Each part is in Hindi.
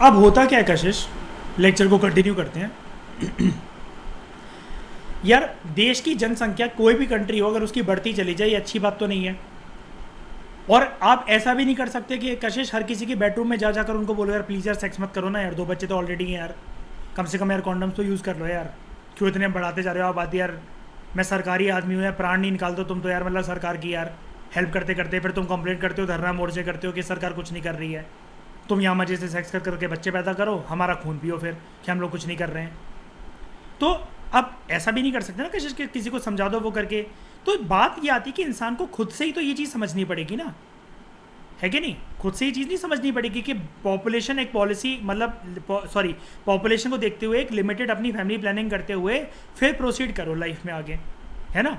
अब होता क्या है कशिश, लेक्चर को कंटिन्यू करते हैं। यार देश की जनसंख्या कोई भी कंट्री हो अगर उसकी बढ़ती चली जाए ये अच्छी बात तो नहीं है। और आप ऐसा भी नहीं कर सकते कि कशिश हर किसी के बेडरूम में जा जाकर उनको बोलो यार प्लीज़ यार सेक्स मत करो ना यार, 2 बच्चे तो ऑलरेडी हैं यार, कम से कम यार कॉन्डम्स तो यूज़ कर लो यार, क्यों इतने बढ़ाते जा रहे हो आप बात यार, मैं सरकारी आदमी हूँ यार, प्राण नहीं निकाल दो तुम तो यार, मतलब सरकार की यार हेल्प करते करते फिर तुम कंप्लेंट करते हो, धरना मोर्चे करते हो कि सरकार कुछ नहीं कर रही है। तुम यहाँ मजे से सेक्स कर करके बच्चे पैदा करो, हमारा खून पियो फिर कि हम लोग कुछ नहीं कर रहे हैं। तो अब ऐसा भी नहीं कर सकते ना कि किसी को समझा दो वो करके। तो बात ये आती कि इंसान को खुद से ही तो ये चीज़ समझनी पड़ेगी ना, है कि नहीं? खुद से ये चीज़ नहीं समझनी पड़ेगी कि पॉपुलेशन एक पॉलिसी मतलब सॉरी पॉपुलेशन को देखते हुए एक लिमिटेड अपनी फैमिली प्लानिंग करते हुए फिर प्रोसीड करो लाइफ में आगे, है ना।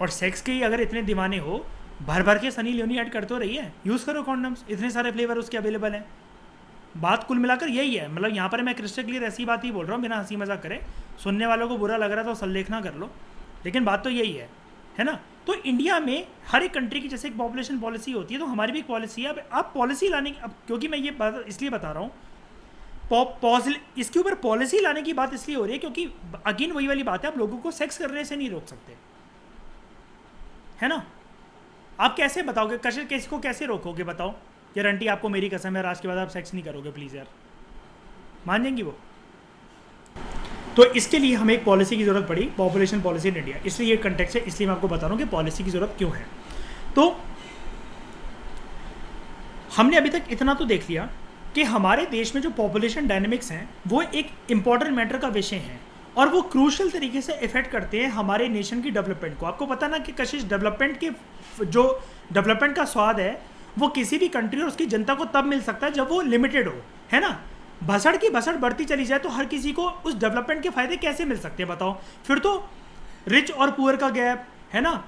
और सेक्स के ही अगर इतने दीवाने हो, भर भर के सनी लियोनी ऐड करते रही है, यूज़ करो कॉन्डम्स, इतने सारे फ्लेवर उसके अवेलेबल हैं। बात कुल मिलाकर यही है, मतलब यहाँ पर मैं क्रिस्टल क्लियर ऐसी बात ही बोल रहा हूँ, बिना हंसी मजाक करे। सुनने वालों को बुरा लग रहा तो सल्लेखना कर लो, लेकिन बात तो यही है ना। तो इंडिया में हर एक कंट्री की जैसे एक पॉपुलेशन पॉलिसी होती है, तो हमारी भी एक पॉलिसी है। अब पॉलिसी लाने अब क्योंकि मैं ये बात इसलिए बता रहा हूँ, इसके ऊपर पॉलिसी लाने की बात इसलिए हो रही है क्योंकि अगेन वही वाली बात है, आप लोगों को सेक्स करने से नहीं रोक सकते, है ना। आप कैसे बताओगे कशिश, किसी को कैसे रोकोगे बताओ यार, आंटी आपको मेरी कसम है आज के बाद आप सेक्स नहीं करोगे प्लीज़ यार, मान जाएंगी वो? तो इसके लिए हमें एक पॉलिसी की ज़रूरत पड़ी, पॉपुलेशन पॉलिसी इन इंडिया। इसलिए ये कंटेक्स्ट है, इसलिए मैं आपको बता रहा हूँ कि पॉलिसी की ज़रूरत क्यों है। तो हमने अभी तक इतना तो देख लिया कि हमारे देश में जो पॉपुलेशन डायनेमिक्स हैं वो एक इम्पॉर्टेंट मैटर का विषय है और वो क्रूशल तरीके से इफेक्ट करते हैं हमारे नेशन की डेवलपमेंट को। आपको पता ना कि कशिश डेवलपमेंट का स्वाद है वो किसी भी कंट्री और उसकी जनता को तब मिल सकता है जब वो लिमिटेड हो, है ना। भसड़ की भसड़ बढ़ती चली जाए तो हर किसी को उस डेवलपमेंट के फायदे कैसे मिल सकते हैं बताओ? फिर तो रिच और पुअर का गैप, है ना,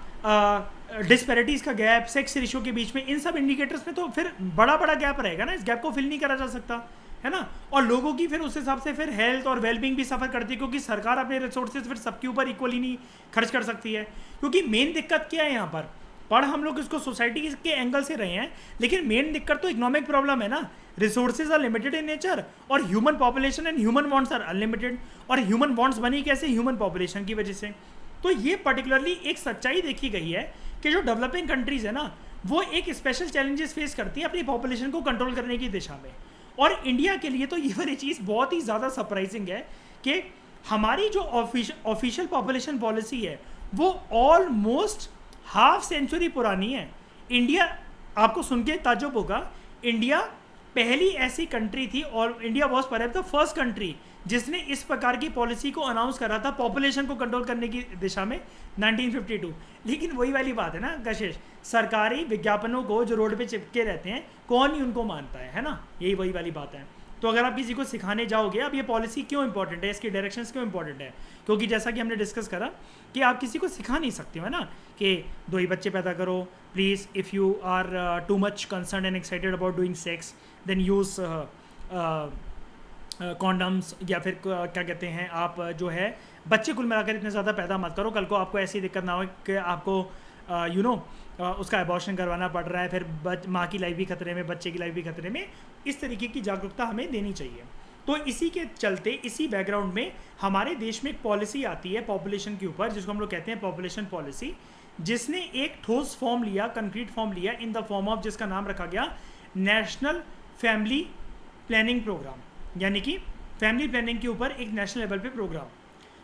डिस्पैरिटीज़ का गैप, सेक्स रेशियो के बीच में, इन सब इंडिकेटर्स में तो फिर बड़ा बड़ा गैप रहेगा ना, इस गैप को फिल नहीं करा जा सकता, है ना। और लोगों की फिर उस हिसाब से फिर हेल्थ और वेलबींग भी सफ़र करती है क्योंकि सरकार अपने रिसोर्सेज फिर सबके ऊपर इक्वली नहीं खर्च कर सकती है। क्योंकि मेन दिक्कत क्या है यहाँ पर, पढ़ हम लोग इसको सोसाइटी के एंगल से रहे हैं, लेकिन मेन दिक्कत तो इकोनॉमिक प्रॉब्लम है ना। Resources are limited in nature और human population and human wants are unlimited. और ह्यूमन वांट्स बनी कैसे? ह्यूमन पॉपुलेशन की वजह से। तो ये पर्टिकुलरली एक सच्चाई देखी गई है कि जो डेवलपिंग कंट्रीज़ है ना वो एक स्पेशल चैलेंजेस फेस करती है अपनी पॉपुलेशन को कंट्रोल करने की दिशा में। और इंडिया के लिए तो ये वाली चीज़ बहुत ही ज़्यादा सरप्राइजिंग है कि हमारी जो ऑफिशियल पॉपुलेशन पॉलिसी है वो ऑलमोस्ट हाफ सेंचुरी पुरानी है। इंडिया, आपको सुन के ताज्जुब होगा, इंडिया पहली ऐसी कंट्री थी और India was perhaps the first country जिसने इस प्रकार की पॉलिसी को अनाउंस करा था पॉपुलेशन को कंट्रोल करने की दिशा में 1952। लेकिन वही वाली बात है ना कशिश, सरकारी विज्ञापनों को जो रोड पे चिपके रहते हैं कौन ही उनको मानता है ना, यही वही वाली बात है। तो अगर आप किसी को सिखाने जाओगे अब ये पॉलिसी क्यों इंपॉर्टेंट है, इसकी डायरेक्शंस क्यों इंपॉर्टेंट है, क्योंकि जैसा कि हमने डिस्कस करा कि आप किसी को सिखा नहीं सकते हो ना कि 2 ही बच्चे पैदा करो please, if you are too much concern and excited about doing sex then use condoms, या फिर क्या कहते हैं आप जो है बच्चे कुल मिलाकर इतने ज़्यादा पैदा मत करो, कल को आपको ऐसी दिक्कत ना हो कि आपको उसका अबॉर्शन करवाना पड़ रहा है, फिर माँ की लाइफ भी खतरे में, बच्चे की लाइफ भी खतरे में। इस तरीके की जागरूकता हमें देनी चाहिए। तो इसी के चलते, इसी बैकग्राउंड में हमारे देश में एक पॉलिसी आती है पॉपुलेशन के ऊपर जिसको हम लोग कहते हैं पॉपुलेशन पॉलिसी, जिसने एक ठोस फॉर्म लिया, कंक्रीट फॉर्म लिया इन द फॉर्म ऑफ, जिसका नाम रखा गया नेशनल फैमिली प्लानिंग प्रोग्राम, यानी कि फैमिली प्लानिंग के ऊपर एक नेशनल लेवल पे प्रोग्राम।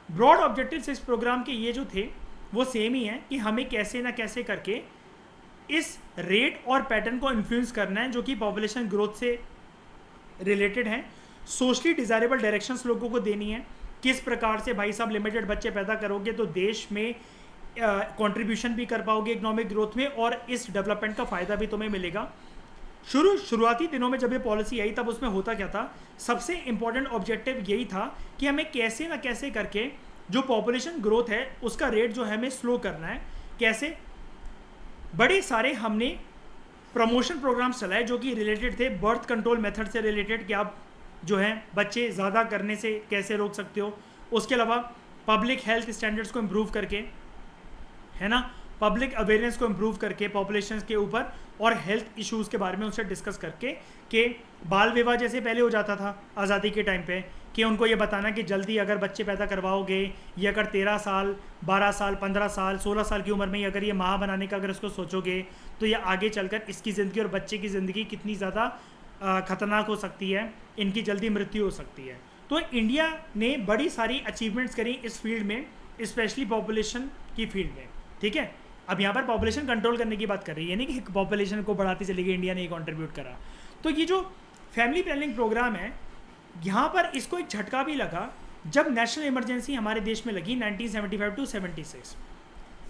ब्रॉड ऑब्जेक्टिव्स इस प्रोग्राम के ये जो थे वो सेम ही हैं कि हमें कैसे ना कैसे करके इस रेट और पैटर्न को इन्फ्लुएंस करना है जो कि पॉपुलेशन ग्रोथ से रिलेटेड हैं। सोशली डिज़ायरेबल डायरेक्शंस लोगों को देनी है, किस प्रकार से भाई साहब लिमिटेड बच्चे पैदा करोगे तो देश में कंट्रीब्यूशन भी कर पाओगे इकोनॉमिक ग्रोथ में और इस डेवलपमेंट का फ़ायदा भी तुम्हें मिलेगा। शुरुआती दिनों में जब ये पॉलिसी आई तब उसमें होता क्या था, सबसे इंपॉर्टेंट ऑब्जेक्टिव यही था कि हमें कैसे ना कैसे करके जो पॉपुलेशन ग्रोथ है उसका रेट जो है हमें स्लो करना है। कैसे? बड़े सारे हमने प्रमोशन प्रोग्राम्स चलाए जो कि रिलेटेड थे बर्थ कंट्रोल मेथड से रिलेटेड, कि आप जो है बच्चे ज़्यादा करने से कैसे रोक सकते हो। उसके अलावा पब्लिक हेल्थ स्टैंडर्ड्स को इम्प्रूव करके, है ना, पब्लिक अवेयरनेस को इम्प्रूव करके पॉपुलेशन के ऊपर और हेल्थ इश्यूज़ के बारे में उनसे डिस्कस करके कि बाल विवाह जैसे पहले हो जाता था आज़ादी के टाइम पे, कि उनको ये बताना कि जल्दी अगर बच्चे पैदा करवाओगे, ये अगर 13 साल 12 साल 15 साल 16 साल की उम्र में अगर ये माँ बनाने का अगर उसको सोचोगे तो ये आगे चलकर इसकी ज़िंदगी और बच्चे की ज़िंदगी कितनी ज़्यादा ख़तरनाक हो सकती है, इनकी जल्दी मृत्यु हो सकती है। तो इंडिया ने बड़ी सारी अचीवमेंट्स करी इस फील्ड में, स्पेशली पॉपुलेशन की फील्ड में, ठीक है। अब यहाँ पर पॉपुलेशन कंट्रोल करने की बात कर रही है, यानी कि पॉपुलेशन को बढ़ाती चली गई, इंडिया ने कंट्रीब्यूट करा। तो ये जो फैमिली प्लानिंग प्रोग्राम है, यहाँ पर इसको एक झटका भी लगा जब नेशनल इमरजेंसी हमारे देश में लगी 1975 टू 76।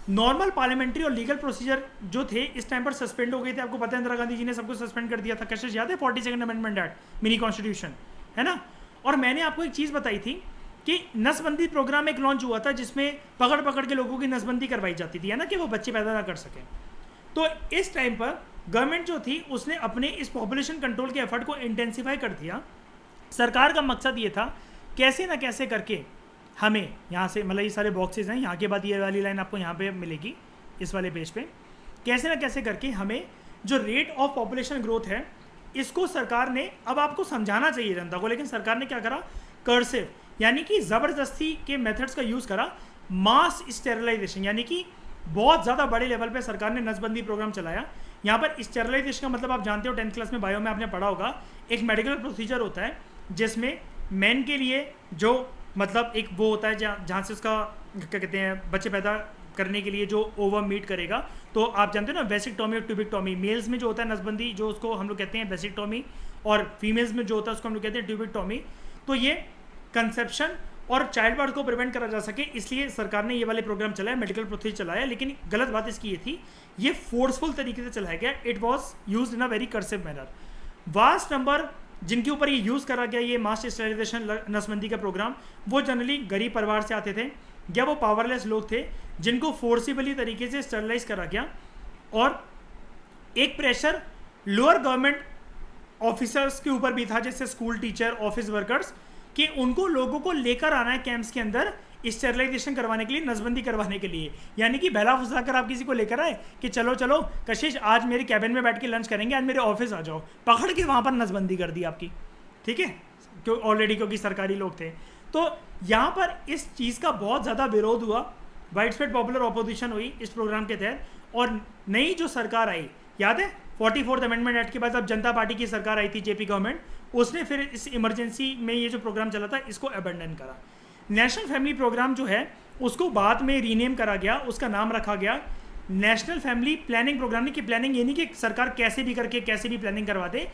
नॉर्मल पार्लियामेंट्री और लीगल प्रोसीजर जो थे इस टाइम पर सस्पेंड हो गए थे। आपको पता है इंदिरा गांधी जी ने सबको सस्पेंड कर दिया था, कशिश याद है 42nd amendment act, mini constitution, है ना। और मैंने आपको एक चीज़ बताई थी कि नसबंदी प्रोग्राम एक लॉन्च हुआ था जिसमें पकड़ पकड़ के लोगों की नसबंदी करवाई जाती थी, है ना, कि वो बच्चे पैदा ना कर सकें। तो इस टाइम पर गवर्नमेंट जो थी उसने अपने इस पॉपुलेशन कंट्रोल के एफर्ट को इंटेंसिफाई कर दिया। सरकार का मकसद ये था कैसे ना कैसे करके हमें यहाँ से, मतलब ये सारे बॉक्सेस हैं, यहाँ के बाद ये वाली लाइन आपको यहाँ पे मिलेगी इस वाले पेज पे, कैसे ना कैसे करके हमें जो रेट ऑफ पॉपुलेशन ग्रोथ है इसको सरकार ने, अब आपको समझाना चाहिए जनता को, लेकिन सरकार ने क्या करा, कर्सिव यानी कि ज़बरदस्ती के मेथड्स का यूज़ करा, मास स्टेरिलाइजेशन, यानी कि बहुत ज़्यादा बड़े लेवल पे सरकार ने नसबंदी प्रोग्राम चलाया। यहाँ पर स्टेरिलाइजेशन का मतलब आप जानते हो, 10th क्लास में बायो में आपने पढ़ा होगा, एक मेडिकल प्रोसीजर होता है जिसमें मैन के लिए जो मतलब एक वो होता है जहाँ से उसका क्या कहते हैं बच्चे पैदा करने के लिए जो ओवर मीट करेगा, तो आप जानते हो ना वेसिक्टोमी और ट्यूबिक्टोमी, मेल्स में जो होता है नसबंदी जो उसको हम लोग कहते हैं वेसिक्टोमी, और फीमेल्स में जो होता है उसको हम लोग कहते हैं ट्यूबिक्टोमी। तो ये कंसेप्शन और चाइल्ड बर्थ को प्रिवेंट करा जा सके इसलिए सरकार ने ये वाले प्रोग्राम चलाया, मेडिकल प्रोसीजर चलाया। लेकिन गलत बात इसकी ये थी, ये फोर्सफुल तरीके से चलाया गया, it was use in a very cursive manner. Vast number जिनके ऊपर ये यूज़ करा गया ये मास स्टेरिलाइजेशन नसबंदी का प्रोग्राम, वो जनरली गरीब परिवार से आते थे या वो पावरलेस लोग थे जिनको फोर्सिबली तरीके से स्टेरिलाइज करा गया। और एक प्रेशर लोअर गवर्नमेंट ऑफिसर्स के ऊपर भी था, जैसे स्कूल टीचर, ऑफिस वर्कर्स, कि उनको लोगों को लेकर आना है कैंप्स के अंदर स्टेरिलाइजेशन करवाने के लिए, नसबंदी करवाने के लिए। यानी कि बहला फुसला कर आप किसी को लेकर आए कि चलो चलो कशिश आज मेरे कैबिन में बैठ के लंच करेंगे, आज मेरे ऑफिस आ जाओ, पकड़ के वहाँ पर नसबंदी कर दी आपकी, ठीक है, क्यों ऑलरेडी क्योंकि सरकारी लोग थे। तो यहाँ पर इस चीज़ का बहुत ज़्यादा विरोध हुआ, वाइड स्प्रेड पॉपुलर ऑपोजिशन हुई इस प्रोग्राम के तहत। और नई जो सरकार आई, याद है 44th अमेंडमेंट एक्ट के बाद अब जनता पार्टी की सरकार आई थी, जेपी गवर्नमेंट, उसने फिर इस इमरजेंसी में ये जो प्रोग्राम चला था इसको अबेंडन करा। नेशनल फैमिली प्रोग्राम जो है उसको बाद में रीनेम करा गया, उसका नाम रखा गया नेशनल फैमिली प्लानिंग प्रोग्राम। नहीं कि प्लानिंग ये नहीं कि सरकार कैसे भी करके कैसे भी प्लानिंग करवा दे,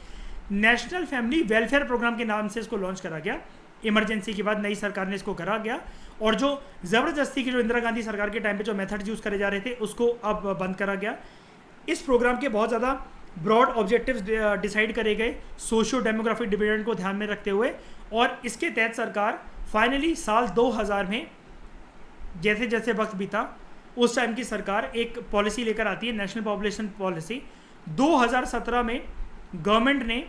नेशनल फैमिली वेलफेयर प्रोग्राम के नाम से इसको लॉन्च करा गया। इमरजेंसी के बाद नई सरकार ने इसको करा गया, और जो ज़बरदस्ती की जो इंदिरा गांधी सरकार के टाइम पे जो मेथड यूज़ करे जा रहे थे उसको अब बंद करा गया। इस प्रोग्राम के बहुत ज़्यादा ब्रॉड ऑब्जेक्टिव्स डिसाइड करे गए सोशियो डेमोग्राफिक डिविडेंड को ध्यान में रखते हुए, और इसके तहत सरकार फाइनली साल 2000 में जैसे जैसे वक्त बीता उस टाइम की सरकार एक पॉलिसी लेकर आती है, नेशनल पॉपुलेशन पॉलिसी। 2017 में गवर्नमेंट ने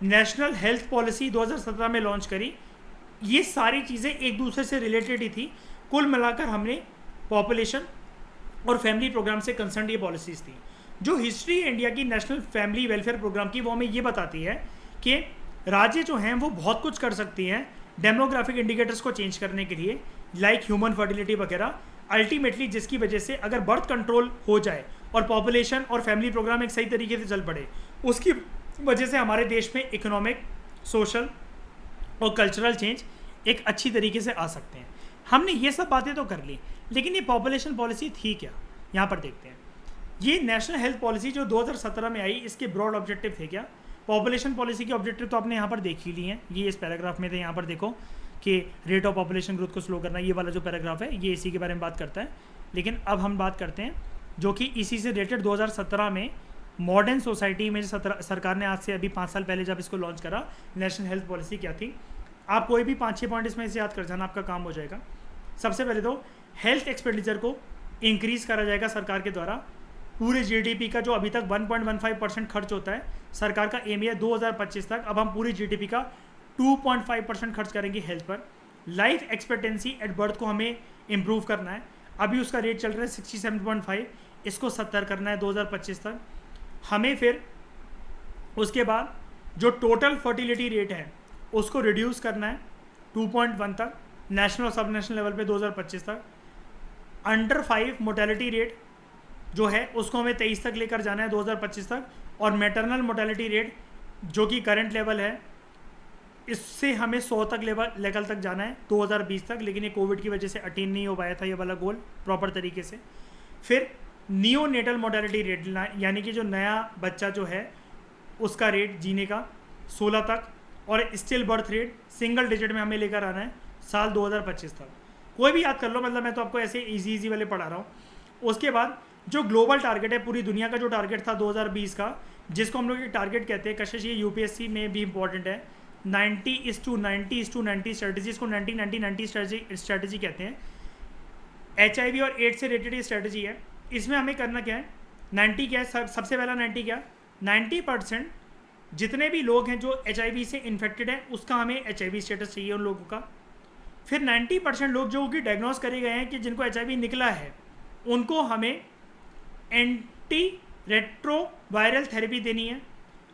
नेशनल हेल्थ पॉलिसी 2017 में लॉन्च करी। ये सारी चीज़ें एक दूसरे से रिलेटेड ही थी। कुल मिलाकर हमने पॉपुलेशन और फैमिली प्रोग्राम से कंसर्न ये पॉलिसीज़ थी। जो हिस्ट्री इंडिया की नेशनल फैमिली वेलफेयर प्रोग्राम की वो हमें ये बताती है कि राज्य जो हैं वो बहुत कुछ कर सकती हैं डेमोग्राफिक इंडिकेटर्स को चेंज करने के लिए, लाइक ह्यूमन फर्टिलिटी वगैरह। अल्टीमेटली जिसकी वजह से अगर बर्थ कंट्रोल हो जाए और पॉपुलेशन और फैमिली प्रोग्राम एक सही तरीके से चल पड़े, उसकी वजह से हमारे देश में इकोनॉमिक, सोशल और कल्चरल चेंज एक अच्छी तरीके से आ सकते हैं। हमने ये सब बातें तो कर ली, लेकिन ये पॉपुलेशन पॉलिसी थी क्या, यहाँ पर देखते हैं। ये नेशनल हेल्थ पॉलिसी जो 2017 में आई, इसके ब्रॉड ऑब्जेक्टिव थे क्या? पॉपुलेशन पॉलिसी के ऑब्जेक्टिव तो आपने यहाँ पर देख ही लिए हैं, ये इस पैराग्राफ में थे। यहाँ पर देखो कि रेट ऑफ पॉपुलेशन ग्रोथ को स्लो करना, ये वाला जो पैराग्राफ है ये इसी के बारे में बात करता है। लेकिन अब हम बात करते हैं जो कि इसी से रिलेटेड 2017 में मॉडर्न सोसाइटी में सरकार ने आज से अभी 5 साल पहले जब इसको लॉन्च करा, नेशनल हेल्थ पॉलिसी क्या थी। आप कोई भी 5-6 पॉइंट इसमें से याद कर जाना, आपका काम हो जाएगा। सबसे पहले तो हेल्थ एक्सपेंडिचर को इंक्रीज़ करा जाएगा सरकार के द्वारा। पूरे जीडीपी का जो अभी तक 1.15% खर्च होता है, सरकार का एम है 2025 तक अब हम पूरी जीडीपी का 2.5% खर्च करेंगे हेल्थ पर। लाइफ एक्सपेक्टेंसी एट बर्थ को हमें इम्प्रूव करना है। अभी उसका रेट चल रहा है 67.5, इसको 70 करना है 2025 तक। हमें फिर उसके बाद जो टोटल फर्टिलिटी रेट है उसको रिड्यूस करना है 2.1 तक नेशनल और सब नेशनल लेवल पे 2025 तक। अंडर 5 मोर्टेलिटी रेट जो है उसको हमें 23 तक लेकर जाना है 2025 तक। और मैटरनल मोर्टेलिटी रेट जो कि करंट लेवल है इससे हमें 100 तक लेवल तक जाना है 2020 तक, लेकिन ये कोविड की वजह से अटेन नहीं हो पाया था ये वाला गोल प्रॉपर तरीके से। फिर नियोनेटल मोर्टेलिटी रेट यानी कि जो नया बच्चा जो है उसका रेट जीने का 16 तक, और still birth rate single digit में हमें लेकर आना है साल 2025 तक। कोई भी याद कर लो, मतलब मैं तो आपको ऐसे इजी वाले पढ़ा रहा हूँ। उसके बाद जो ग्लोबल टारगेट है पूरी दुनिया का, जो टारगेट था 2020 का, जिसको हम लोग एक टारगेट कहते हैं, कशिश ये यूपीएससी में भी इंपॉर्टेंट है, 90:90:90 स्ट्रेटेजी, इसको 90-90-90 स्ट्रेटेजी कहते हैं। HIV और एड्स से रिलेटेड ये स्ट्रेटेजी है। इसमें हमें करना क्या है, 90 क्या है, सबसे पहला 90 क्या, 90% जितने भी लोग हैं जो HIV से इन्फेक्टेड है उसका हमें HIV स्टेटस चाहिए उन लोगों का। फिर 90% लोग जो कि डायग्नोस करे गए हैं कि जिनको HIV निकला है उनको हमें एंटी रेट्रोवायरल थेरेपी देनी है।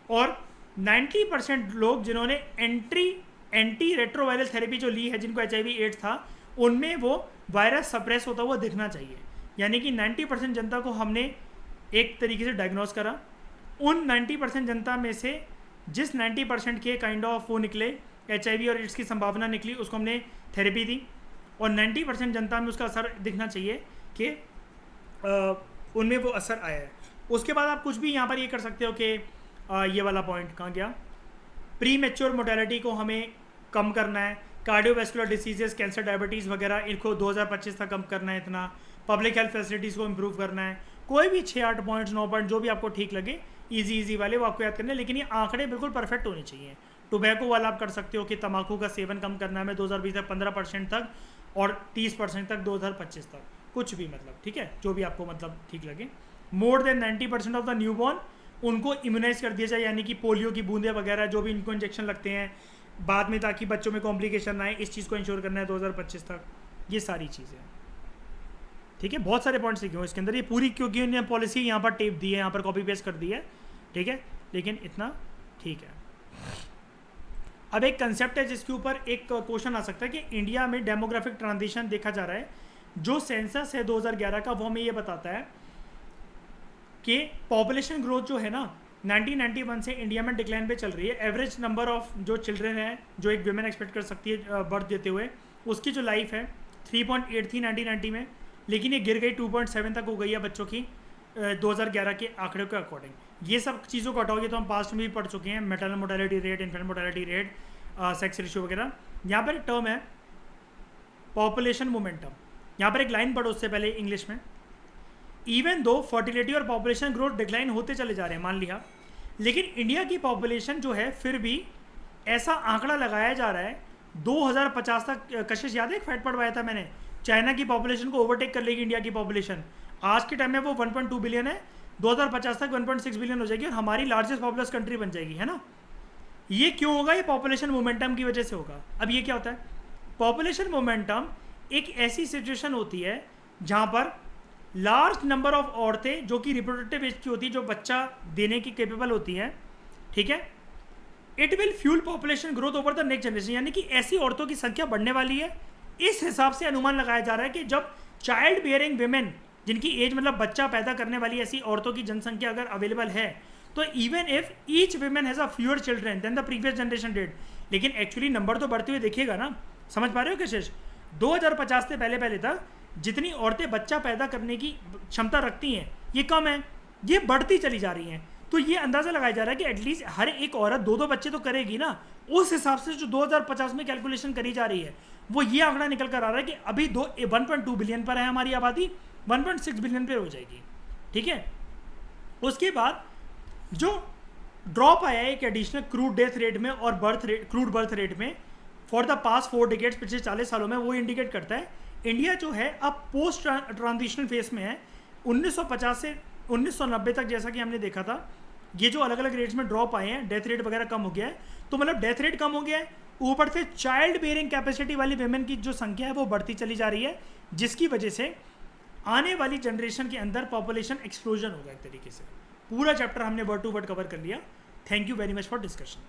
और 90% लोग जिन्होंने एंटी रेट्रोवायरल थेरेपी जो ली है, जिनको HIV एड्स था, उनमें वो वायरस सप्रेस होता हुआ दिखना चाहिए। यानी कि 90% जनता को हमने एक तरीके से डायग्नोस करा। उन 90% जनता में से जिस 90% के काइंड ऑफ वो निकले, HIV और एड्स की संभावना निकली, उसको हमने थेरेपी दी। और 90% जनता में उसका असर दिखना चाहिए कि उनमें वो असर आया है। उसके बाद आप कुछ भी यहाँ पर ये कर सकते हो कि ये वाला पॉइंट कहाँ गया, प्री मैच्योर मोर्टेलिटी को हमें कम करना है, कार्डियोवैस्कुलर डिसीजेस, कैंसर, डायबिटीज़ वगैरह, इनको 2025 तक कम करना है इतना, पब्लिक हेल्थ फैसिलिटीज़ को इम्प्रूव करना है। कोई भी 6-8 पॉइंट्स 9 पॉइंट जो भी आपको ठीक लगे, इजी वाले वो आपको याद करने हैं, लेकिन ये आंकड़े बिल्कुल परफेक्ट होने चाहिए। टोबैको वाला आप कर सकते हो कि तम्बाकू का सेवन कम करना है हमें 2020 तक 15% तक, और 30% तक 2025 तक, कुछ भी मतलब ठीक है, जो भी आपको मतलब ठीक लगे। More than 90% of the newborn उनको इम्यूनाइज कर दिया जाए, यानी कि पोलियो की बूंदें वगैरह जो भी इनको इंजेक्शन लगते हैं बाद में, ताकि बच्चों में कॉम्प्लिकेशन ना आए, इस चीज़ को इंश्योर करना है 2025 तक। ये सारी चीज़ें ठीक है, बहुत सारे पॉइंट्स लिखे हुए इसके अंदर, ये पूरी क्योंकि इन्हें पॉलिसी यहाँ पर टेप दी है, यहाँ पर कॉपी पेस्ट कर दी है, ठीक है, लेकिन इतना ठीक है। अब एक कंसेप्ट है जिसके ऊपर एक क्वेश्चन आ सकता है कि इंडिया में डेमोग्राफिक ट्रांजिशन देखा जा रहा है। जो सेंसस है 2011 का, वो हमें ये बताता है कि पॉपुलेशन ग्रोथ जो है ना 1991 से इंडिया में डिक्लाइन पे चल रही है। एवरेज नंबर ऑफ जो चिल्ड्रेन है जो एक वुमेन एक्सपेक्ट कर सकती है बर्थ देते हुए, उसकी जो लाइफ है 3.8 थी 1990 में, लेकिन ये गिर गई 2.7 तक हो गई है बच्चों की 2011 के आंकड़ों के अकॉर्डिंग। ये सब चीज़ों को हटाओगे तो हम पास्ट में भी पढ़ चुके हैं, maternal mortality rate, infant mortality rate, sex ratio वगैरह। यहाँ पर एक टर्म है पॉपुलेशन मोमेंटम, यहाँ पर एक लाइन पढ़ो उससे पहले इंग्लिश में। इवन दो फर्टिलिटी और पॉपुलेशन ग्रोथ डिक्लाइन होते चले जा रहे हैं मान लिया, लेकिन इंडिया की पॉपुलेशन जो है फिर भी ऐसा आंकड़ा लगाया जा रहा है 2050 तक। कशिश याद है एक फैक्ट पढ़वाया था मैंने, चाइना की पॉपुलेशन को ओवरटेक कर लेगी इंडिया की पॉपुलेशन। आज के टाइम में वो 1.2 बिलियन है, 2050 तक 1.6 बिलियन हो जाएगी और हमारी लार्जेस्ट पॉपुलस कंट्री बन जाएगी, है ना। ये क्यों होगा? ये पॉपुलेशन मोमेंटम की वजह से होगा। अब ये क्या होता है? पॉपुलेशन मोमेंटम एक ऐसी सिचुएशन होती है जहाँ पर लार्ज नंबर ऑफ औरतें जो कि रिप्रोडक्टिव एज की होती है, जो बच्चा देने की कैपेबल होती हैं, ठीक है, it will fuel population growth over the next generation. यानी कि ऐसी औरतों की संख्या बढ़ने वाली है। इस हिसाब से अनुमान लगाया जा रहा है कि जब चाइल्ड बियरिंग विमेन, जिनकी एज मतलब बच्चा पैदा करने वाली ऐसी औरतों की जनसंख्या अगर अवेलेबल है, तो even if each women has a fewer children than the previous generation did, लेकिन एक्चुअली नंबर तो बढ़ते हुए दिखेगा ना। समझ पा रहे हो कशिश? 2050 से पहले तक जितनी औरतें बच्चा पैदा करने की क्षमता रखती हैं ये कम है, ये बढ़ती चली जा रही हैं। तो ये अंदाज़ा लगाया जा रहा है कि एटलीस्ट हर एक औरत 2-2 बच्चे तो करेगी ना। उस हिसाब से जो 2050 में कैलकुलेशन करी जा रही है वो ये आंकड़ा निकल कर आ रहा है कि अभी 1.2 बिलियन पर है हमारी आबादी, 1.6 बिलियन पर हो जाएगी, ठीक है। उसके बाद जो ड्रॉप आया है एक एडिशनल क्रूड डेथ रेट में और क्रूड बर्थ रेट में फॉर द पास्ट 4 डिकेड्स, पिछले 40 सालों में, वो इंडिकेट करता है इंडिया जो है अब पोस्ट ट्रांजिशनल फेस में है। 1950 से 1990 तक जैसा कि हमने देखा था, ये जो अलग अलग रेट्स में ड्रॉप आए हैं, डेथ रेट वगैरह कम हो गया है, तो मतलब डेथ रेट कम हो गया है, ऊपर से चाइल्ड बेयरिंग कैपेसिटी वाली वेमेन की जो संख्या है वो बढ़ती चली जा रही है, जिसकी वजह से आने वाली जनरेशन के अंदर पॉपुलेशन एक्सप्लोजन होगा एक तरीके से। पूरा चैप्टर हमने वर्ड टू वर्ड कवर कर लिया। Thank you very much for discussion.